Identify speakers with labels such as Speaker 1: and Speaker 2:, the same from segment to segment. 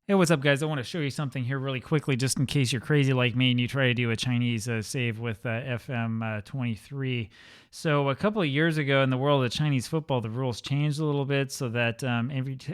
Speaker 1: Hey, what's up, guys? I want to show you something here really quickly, just in case you're crazy like me and you try to do a Chinese save with FM23. So a couple of years ago, in the world of Chinese football, the rules changed a little bit so that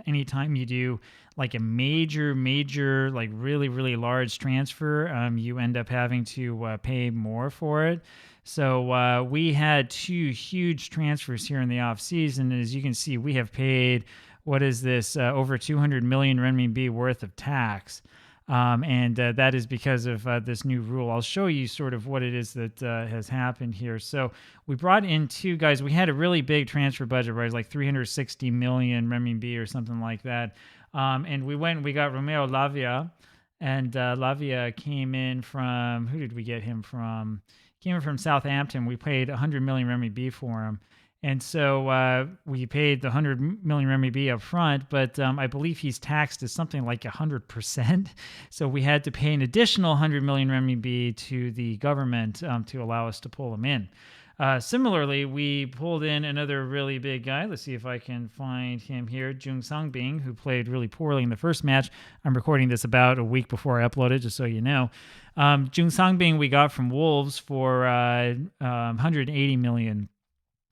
Speaker 1: anytime you do like a major, like really large transfer, you end up having to pay more for it. So we had two huge transfers here in the off season. As you can see, we have paid what is this over 200 million renminbi worth of tax. And that is because of this new rule. I'll show you sort of what it is that has happened here. So we brought in two guys. We had a really big transfer budget, right? It was like 360 million renminbi or something like that. And we got Romeo Lavia. And Lavia came in from, who did we get him from? Came in from Southampton. We paid 100 million renminbi for him. And so we paid the 100 million renminbi up front, but I believe he's taxed as something like 100%. So we had to pay an additional 100 million renminbi to the government to allow us to pull him in. Similarly, we pulled in another really big guy. Let's see if I can find him here, Jung Sangbing, who played really poorly in the first match. I'm recording this about a week before I upload it, just so you know. Jung Sangbing we got from Wolves for 180 million.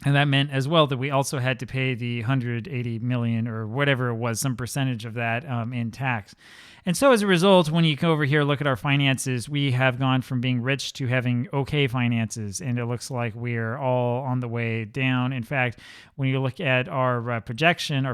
Speaker 1: And that meant as well that we also had to pay the 180 million or whatever it was, some percentage of that in tax. And so as a result, when you go over here, look at our finances, we have gone from being rich to having okay finances. And it looks like we're all on the way down. In fact, when you look at our projection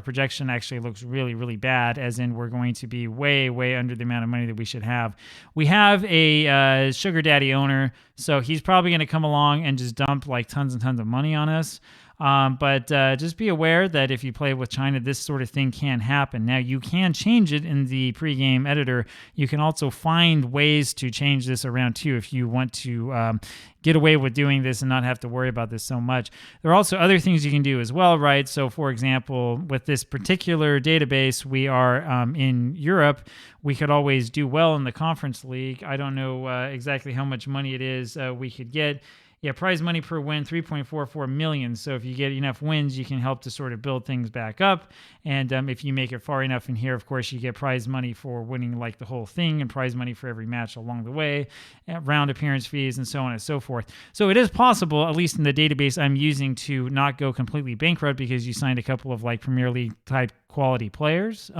Speaker 1: actually looks really bad, as in we're going to be way under the amount of money that we should have. We have a sugar daddy owner, so he's probably going to come along and just dump like tons and tons of money on us. But just be aware that if you play with China, this sort of thing can happen. Now, you can change it in the pregame editor. You can also find ways to change this around too if you want to get away with doing this and not have to worry about this so much. There are also other things you can do as well, right? So, for example, with this particular database, we are in Europe. We could always do well in the Conference League. I don't know exactly how much money it is we could get. Yeah, prize money per win, 3.44 million. So if you get enough wins, you can help to sort of build things back up. And if you make it far enough in here, of course, you get prize money for winning like the whole thing and prize money for every match along the way, round appearance fees, and so on and so forth. So it is possible, at least in the database I'm using, to not go completely bankrupt because you signed a couple of like Premier League type quality players.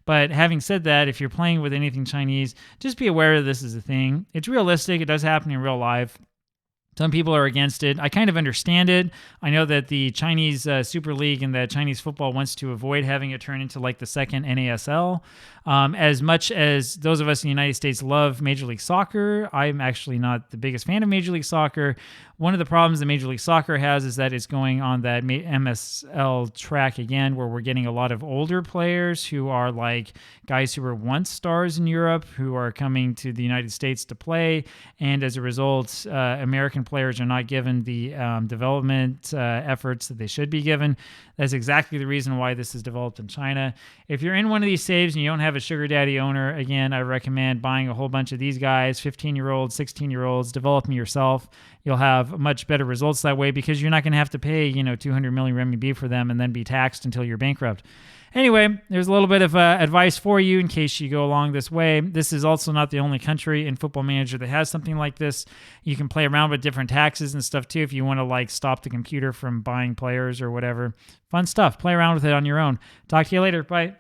Speaker 1: But having said that, if you're playing with anything Chinese, just be aware that this is a thing. It's realistic. It does happen in real life. Some people are against it. I kind of understand it. I know that the Chinese Super League and that Chinese football wants to avoid having it turn into like the second NASL. As much as those of us in the United States love Major League Soccer, I'm actually not the biggest fan of Major League Soccer. One of the problems that Major League Soccer has is that it's going on that MSL track again, where we're getting a lot of older players who are like guys who were once stars in Europe who are coming to the United States to play. And as a result, American players are not given the development efforts that they should be given. That's exactly the reason why this is developed in China. If you're in one of these saves and you don't have a sugar daddy owner, again, I recommend buying a whole bunch of these guys, 15-year-olds, 16-year-olds, develop them yourself. You'll have much better results that way because you're not going to have to pay, 200 million renminbi for them and then be taxed until you're bankrupt. Anyway, there's a little bit of advice for you in case you go along this way. This is also not the only country in Football Manager that has something like this. You can play around with different taxes and stuff too if you want to like stop the computer from buying players or whatever. Fun stuff. Play around with it on your own. Talk to you later. Bye.